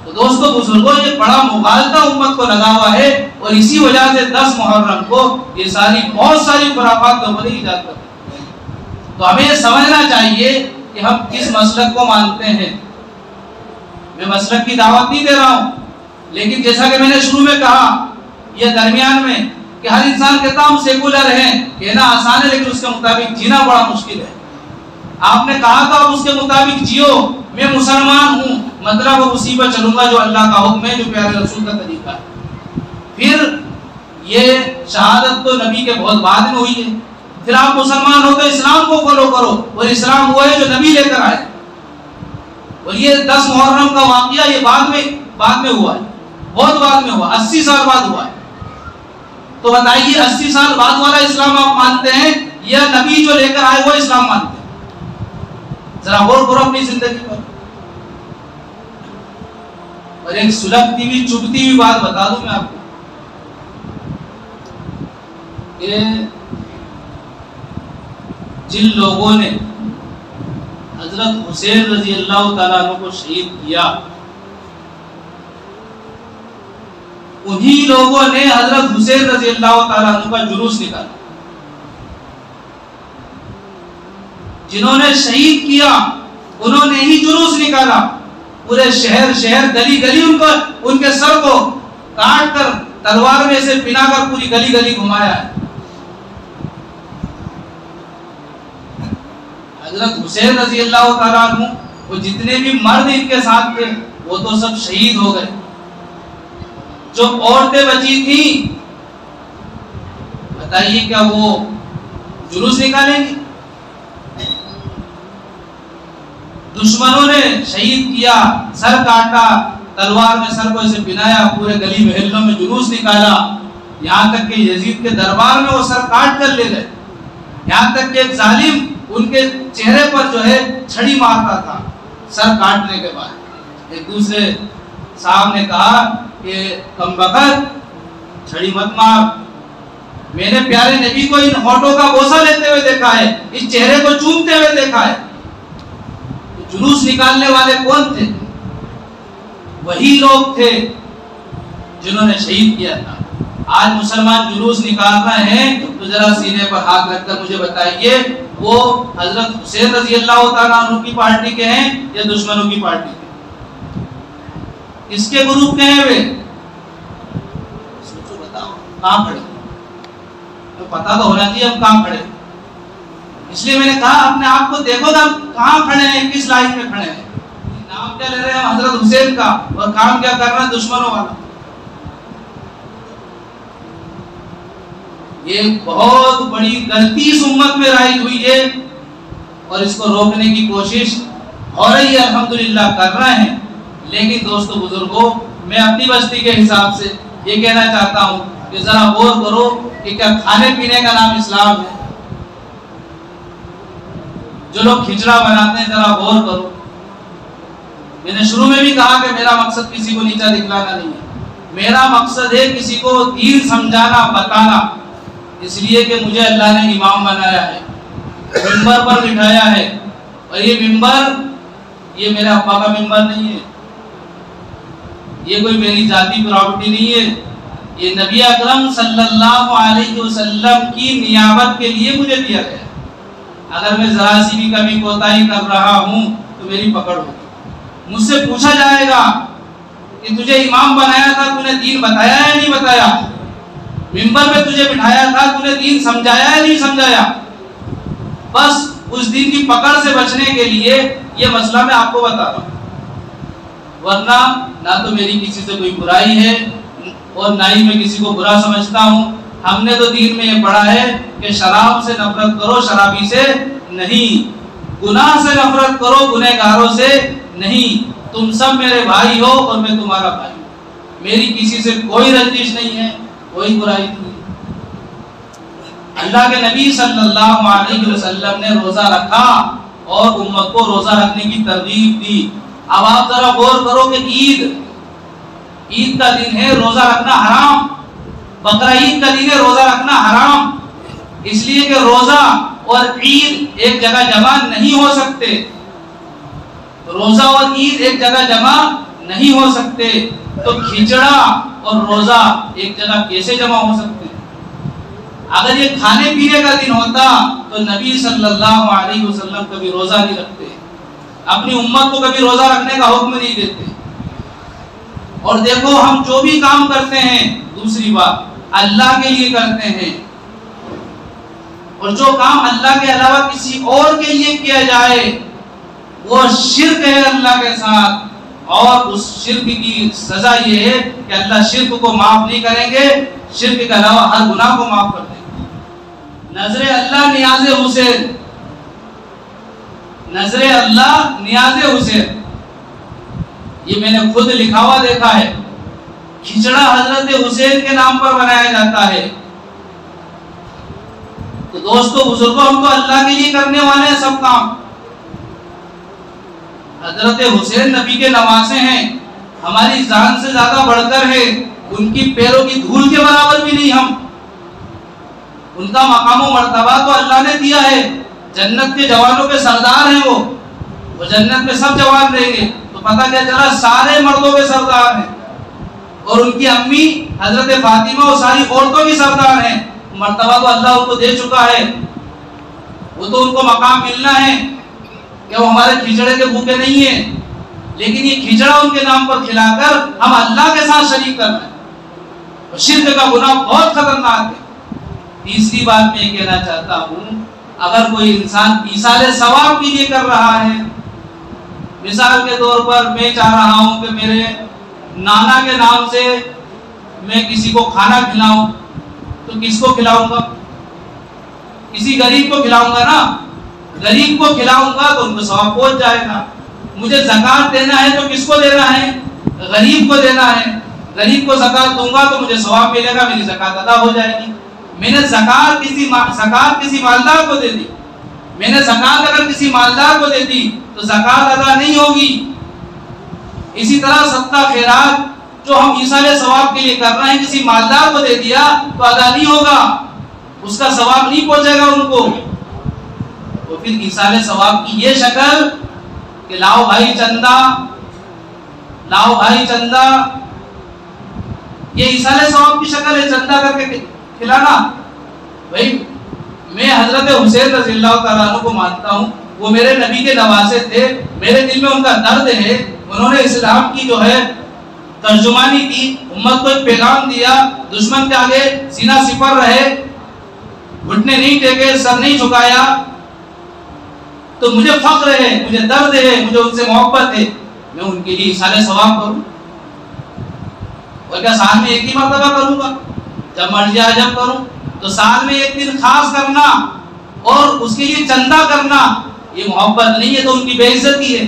تو دوستو بزرگوں یہ بڑا مغالطہ امت کو لگا ہوا ہے اور اسی وجہ سے 10 محرم کو یہ بہت ساری خرافات لوگوں نے ایجاد کر دی. تو ہمیں یہ سمجھنا چاہیے کہ ہم کس مسلک کو مانتے ہیں. میں مسلک کی دعوت نہیں دے رہا ہوں, لیکن جیسا کہ میں نے شروع میں کہا یہ درمیان میں کہ ہر انسان کہتا ہم سیکولر ہیں, کہنا آسان ہے لیکن اس کے مطابق جینا بڑا مشکل ہے. آپ نے کہا تھا آپ اس کے مطابق جیو, میں مسلمان ہوں مطلب اسی پر چلوں گا جو اللہ کا حکم ہے, جو پیارے رسول کا طریقہ ہے. پھر یہ شہادت تو نبی کے بہت بعد میں ہوئی ہے. پھر آپ مسلمان ہو تو اسلام کو فالو کرو, اور اسلام وہ ہے جو نبی لے کر آئے. اور یہ 10 محرم کا واقعہ یہ بعد میں ہوا ہے, بہت بعد میں ہوا, 80 سال بعد ہوا ہے. تو بتائیے 80 سال بعد والا اسلام آپ مانتے ہیں یا نبی جو لے کر آئے وہ اسلام مانتے ہیں؟ ذرا غور کرو اپنی زندگی پر. اور ایک سلگتی ہوئی چبھتی ہوئی بات بتا دوں میں آپ کو کہ جن لوگوں نے حضرت حسین رضی اللہ تعالیٰ عنہ کو شہید کیا انہی لوگوں نے حضرت حسین رضی اللہ تعالیٰ عنہ کا جلوس نکالا. جنہوں نے شہید کیا انہوں نے ہی جلوس نکالا. پورے شہر گلی گلی ان کے سر کو کاٹ کر تلوار میں سے پنا کر پوری گلی گلی گھمایا ہے. حضرت حسین رضی اللہ تعالیٰ عنہ وہ جتنے بھی مرد ان کے ساتھ تھے وہ تو سب شہید ہو گئے. جو عورتیں بچی تھیں بتائیے کیا وہ جلوس نکالیں گی؟ دشمنوں نے شہید کیا, سر کاٹا, تلوار میں سر کو اسے پنایا, پورے گلی محلوں میں جلوس نکالا, یہاں تک کہ یزید کے دربار میں وہ سر کاٹ کر لے گئے. یہاں تک کہ ایک ظالم ان کے چہرے پر جو ہے چھڑی مارتا تھا سر کاٹنے کے بعد. ایک دوسرے صاحب نے کہا کہ کم بخت چھڑی مت مار, میں نے پیارے نبی کو ان ہونٹوں کا بوسہ لیتے ہوئے دیکھا ہے, اس چہرے کو چومتے ہوئے دیکھا ہے. جلوس نکالنے والے کون تھے؟ وہی لوگ تھے جنہوں نے شہید کیا تھا. آج مسلمان جلوس نکال رہے ہیں تو ذرا سینے پر ہاتھ رکھ کر مجھے بتائیے وہ حضرت حسین رضی اللہ تعالیٰ عنہ کی پارٹی کے ہیں یا دشمنوں کی پارٹی کے؟ کس کے گروپ کے ہیں وہ؟ سوچو بتاؤ کہاں کھڑے؟ تو پتہ تو ہونا چاہیے ہم کہاں کھڑے. اس لیے میں نے کہا اپنے آپ کو دیکھو کہ ہم کہاں کھڑے ہیں, کس لائن میں کھڑے ہیں. نام کیا لے رہے ہیں حضرت حسین کا اور کام کیا کر رہے ہیں دشمنوں والا. یہ بہت بڑی غلطی اس امت میں رائج ہوئی ہے اور اس کو روکنے کی کوشش ہو رہی ہے، الحمدللہ کر رہے ہیں۔ لیکن دوستو بزرگوں، میں اپنی بستی کے حساب سے یہ کہنا چاہتا ہوں کہ ذرا غور کرو کہ کیا کھانے پینے کا نام اسلام ہے؟ جو لوگ کھچڑا بناتے ہیں ذرا غور کرو۔ میں نے شروع میں بھی کہا کہ میرا مقصد کسی کو نیچا دکھلانا نہیں ہے، میرا مقصد ہے کسی کو دین سمجھانا، بتانا، اس لیے کہ مجھے اللہ نے امام بنایا ہے، ممبر پر بٹھایا ہے، اور یہ ممبر یہ میرے ابا کا ممبر نہیں ہے، یہ کوئی میری ذاتی پراپرٹی نہیں ہے، یہ نبی اکرم صلی اللہ علیہ وسلم کی نیابت کے لیے مجھے دیا گیا۔ اگر میں ذرا سی بھی کمی کوتاہی کر رہا ہوں تو میری پکڑ ہوگی، مجھ سے پوچھا جائے گا کہ تجھے امام بنایا تھا، تو نے دین بتایا یا نہیں بتایا؟ ممبر پہ تجھے بٹھایا تھا، تو نے دین سمجھایا یا نہیں سمجھایا؟ بس اس دین کی پکڑ سے بچنے کے لیے یہ مسئلہ میں آپ کو بتا رہا ہوں، ورنہ نہ تو میری کسی سے کوئی برائی ہے اور نہ ہی میں کسی کو برا سمجھتا ہوں۔ ہم نے تو دین میں یہ پڑھا ہے کہ شراب سے نفرت کرو، شرابی سے نہیں، گناہ سے نفرت کرو، گنہگاروں سے نہیں، تم سب میرے بھائی ہو اور میں تمہارا بھائی ہوں، میری کسی سے کوئی رنجش نہیں ہے، کوئی برائی نہیں۔ اللہ کے نبی صلی اللہ علیہ وسلم نے روزہ رکھا اور امت کو روزہ رکھنے کی ترغیب دی۔ اب آپ ذرا غور کرو کہ عید کا دن ہے، روزہ رکھنا حرام، بقرہ عید کا دن ہے، روزہ رکھنا حرام، اس لیے کہ روزہ اور عید ایک جگہ جمع نہیں ہو سکتے، روزہ اور عید ایک جگہ جمع نہیں ہو سکتے، تو کھچڑا اور روزہ ایک جگہ کیسے جمع ہو سکتے؟ اگر یہ کھانے پینے کا دن ہوتا تو نبی صلی اللہ علیہ وسلم کبھی روزہ نہیں رکھتے، اپنی امت کو کبھی روزہ رکھنے کا حکم نہیں دیتے۔ اور دیکھو ہم جو بھی کام کرتے ہیں، دوسری بات اللہ کے لیے کرتے ہیں، اور جو کام اللہ کے علاوہ کسی اور کے لیے کیا جائے وہ شرک ہے اللہ کے ساتھ، اور اس شرک کی سزا یہ ہے کہ اللہ شرک کو معاف نہیں کریں گے، شرک کے علاوہ ہر گناہ کو معاف کر دیں گے۔ نظر اللہ نیاز حسین، نظر اللہ نیاز حسین، یہ میں نے خود لکھا ہوا دیکھا ہے، کھچڑا حضرت حسین کے نام پر بنایا جاتا ہے۔ تو دوستو بزرگوں، ہم تو اللہ کے لیے کرنے والے ہیں سب کام۔ حضرت حسین نبی کے نواسے ہیں، ہماری جان سے زیادہ بڑھ کر ہے، ان کی پیروں کی دھول کے برابر بھی نہیں ہم، ان کا مقام و مرتبہ تو اللہ نے دیا ہے، جنت کے جوانوں کے سردار ہیں وہ جنت میں سب جوان رہیں گے، تو پتہ کیا چلا سارے مردوں کے سردار ہیں، اور ان کی امی حضرت فاطمہ وہ ساری عورتوں کی سردار ہیں، مرتبہ تو اللہ ان کو دے چکا ہے، وہ تو ان کو مقام ملنا ہے کہ وہ ہمارے کھچڑے کے بھوکے نہیں ہیں، لیکن یہ کھچڑا ان کے نام پر کھلا کر ہم اللہ کے ساتھ شریک کر رہے ہیں، اور شرک کا گناہ بہت خطرناک ہے۔ تیسری بات میں یہ کہنا چاہتا ہوں، اگر کوئی انسان ایصال ثواب کے لیے کر رہا ہے، مثال کے طور پر میں چاہ رہا ہوں کہ میرے نانا کے نام سے میں کسی کو کھانا کھلاؤں، تو کس کو کھلاؤں گا؟ کسی غریب کو کھلاؤں گا نا، غریب کو کھلاؤں گا تو ان کو ثواب پہنچ جائے گا۔ مجھے زکات دینا ہے تو کس کو دینا ہے؟ غریب کو دینا ہے، غریب کو زکات دوں گا تو مجھے ثواب ملے گا، میری زکات ادا ہو جائے گی۔ میں نے زکات کسی مالدار کو دے دی، میں نے زکات اگر کسی مالدار کو دے دی تو زکات ادا نہیں ہوگی۔ اسی طرح صدقہ خیرات جو ہم ایصال ثواب کے لیے کر رہے ہیں، کسی مالدار کو دے دیا تو ادا نہیں ہوگا، اس کا ثواب نہیں پہنچے گا ان کو۔ تو پھر ایصال ثواب کی یہ شکل کہ لاؤ بھائی چندہ، لاؤ بھائی چندہ، یہ ایصال ثواب کی شکل ہے، چندہ کر کے کھلانا۔ بھائی میں حضرت حسین رضی اللہ تعالیٰ عنہ کو مانتا ہوں، وہ میرے نبی کے نواسے تھے، میرے دل میں ان کا درد ہے، انہوں نے اسلام کی جو ہے ترجمانی کی، امت کو ایک پیغام دیا، دشمن کے آگے سینہ سپر رہے، گھٹنے نہیں ٹیکے، سر نہیں جھکایا، تو مجھے فخر ہے، مجھے درد ہے، مجھے ان سے محبت ہے، میں ان کے لیے ایصال ثواب کروں، اور کیا سال میں ایک ہی مرتبہ کروں گا؟ جب مر جائے جب کروں؟ تو سال میں ایک دن خاص کرنا اور اس کے لیے چندہ کرنا یہ محبت نہیں ہے، تو ان کی بے عزتی ہے۔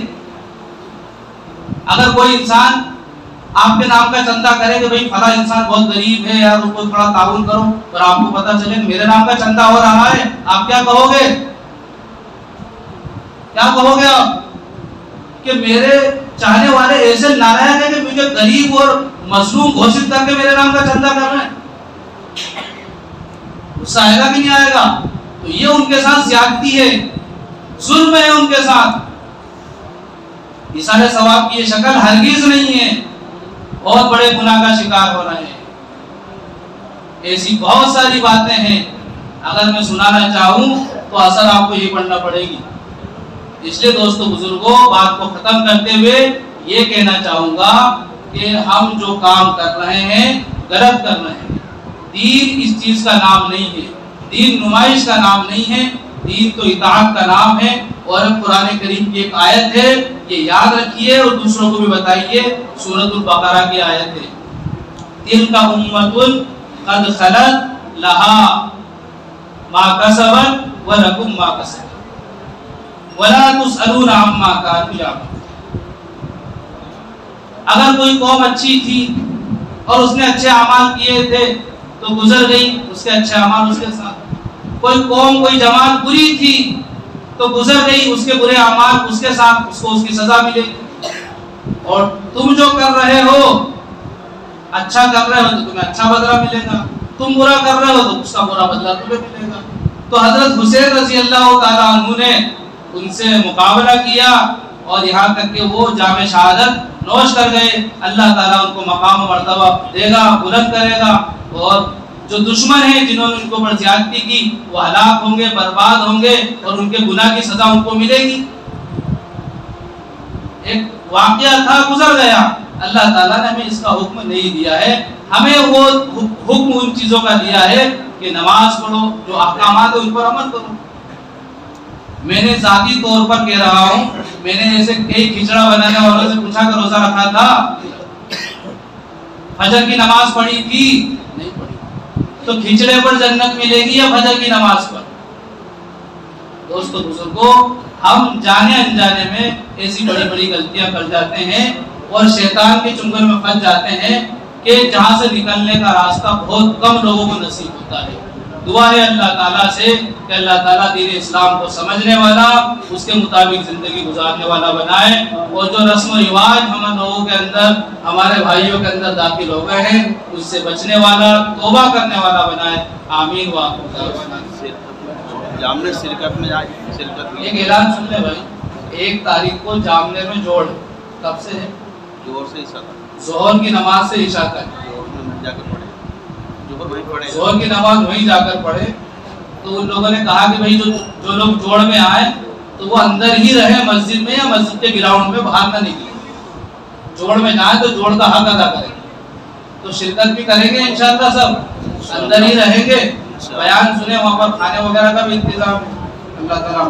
اگر کوئی انسان آپ کے نام کا چندہ کرے کہ بھئی فلاں انسان بہت غریب ہے یار، اس کو تھوڑا تعاون کرو، اور آپ کو پتہ چلے کہ میرے نام کا چندہ ہو رہا ہے، آپ کیا کہو گے؟ کیا کہو گے آپ؟ کہ میرے چاہنے والے ایسے نالائق ہیں کہ مجھے غریب اور مظلوم گھوشت کر کے میرے نام کا چندہ کر رہے ہیں۔ غصہ آئے گا کہ نہیں آئے گا؟ تو یہ ان کے ساتھ زیادتی ہے، ظلم ہے ان کے ساتھ۔ ایثار ثواب کی یہ شکل ہرگز نہیں ہے، بہت بڑے گناہ کا شکار ہو رہے ہیں۔ ایسی بہت ساری باتیں ہیں، اگر میں سنانا چاہوں تو اثر آپ کو یہ پڑھنا پڑے گی۔ اس لیے دوستو بزرگوں، بات کو ختم کرتے ہوئے یہ کہنا چاہوں گا کہ ہم جو کام کر رہے ہیں غلط کر رہے ہیں۔ دین اس چیز کا نام نہیں ہے، دین نمائش کا نام نہیں ہے، دین تو اطاعت کا نام ہے۔ اور قرآن کریم کی ایک آیت ہے، یہ یاد رکھیے اور دوسروں کو بھی بتائیے، سورۃ البقرہ کی آیت ہے، تلک امۃ قد خلت لہا ما کسبت ولکم ما کسبتم ولا تسألون عما كانوا يعملون۔ اگر کوئی قوم اچھی تھی اور اس نے اچھے اعمال کیے تھے تو گزر گئی، اس کے اچھے اعمال اس کے ساتھ۔ کوئی قوم، کوئی جماعت بری تھی تو گزر گئی، اس کے برے اعمال اس کے ساتھ، اس کو اس کی سزا ملے گی۔ اور تم جو کر رہے ہو، اچھا کر رہے ہو تو تمہیں اچھا بدلہ ملے گا، تم برا کر رہے ہو تو اس کا برا بدلہ تمہیں ملے گا۔ تو حضرت حسین رضی اللہ تعالیٰ عنہ نے ان سے مقابلہ کیا اور یہاں تک کہ وہ جام شہادت نوش کر گئے۔ اللہ تعالیٰ ان کو مقام و مرتبہ دے گا، بلند کرے گا، اور جو دشمن ہیں جنہوں نے ان کو پر زیادتی کی وہ ہلاک ہوں گے، برباد ہوں گے، اور ان کے گناہ کی سزا ان کو ملے گی۔ ایک واقعہ تھا، گزر گیا، اللہ تعالیٰ نے ہمیں اس کا حکم نہیں دیا ہے، ہمیں وہ حکم ان چیزوں کا دیا ہے کہ نماز پڑھو، جو احکامات ہیں ان پر عمل کرو۔ میں نے ذاتی طور پر کہہ رہا ہوں، میں نے ایسے کئی کھچڑا بنانے والوں سے پوچھا کہ روزہ رکھا تھا، فجر کی نماز پڑھی تھی، نہیں پڑھی، تو کھچڑے پر جنت ملے گی یا فجر کی نماز پر؟ دوستو بزرگوں، ہم جانے انجانے میں ایسی بڑی بڑی غلطیاں کر جاتے ہیں اور شیطان کے چنگل میں پھنس جاتے ہیں کہ جہاں سے نکلنے کا راستہ بہت کم لوگوں کو نصیب ہوتا ہے۔ دعا ہے اللہ تعالیٰ سے کہ اللہ تعالیٰ دین اسلام کو سمجھنے والا، اس کے مطابق زندگی گزارنے والا بنائے، اور جو رسم و رواج ہم لوگوں کے اندر، ہمارے بھائیوں کے اندر داخل ہو گئے ہیں، اس سے بچنے والا، توبہ کرنے والا بنائے۔ آمین وآخر دعوانا۔ جامنے شرکت میں ایک اعلان سن لیں بھائی، 1 تاریخ کو جامنے میں جوڑ، کب سے ہے؟ زور سے عشاء تک، ظہر کی نماز سے عشاء تک، زور میں جا کر پڑھے، ظہر وہیں پڑھے، ظہر کی نماز وہیں جا کر پڑھے۔ تو ان لوگوں نے کہا کہ بھائی جو لوگ جوڑ میں آئے تو وہ اندر ہی رہے مسجد میں، یا مسجد کے گراؤنڈ میں باہر نہ نکلے۔ جوڑ میں جائیں تو جوڑ کا حق ادا کریں، تو شرکت بھی کریں گے انشاءاللہ، سب اندر ہی رہیں گے، بیان سنیں، وہاں پر کھانے وغیرہ کا بھی انتظام ہے۔ اللہ تعالیٰ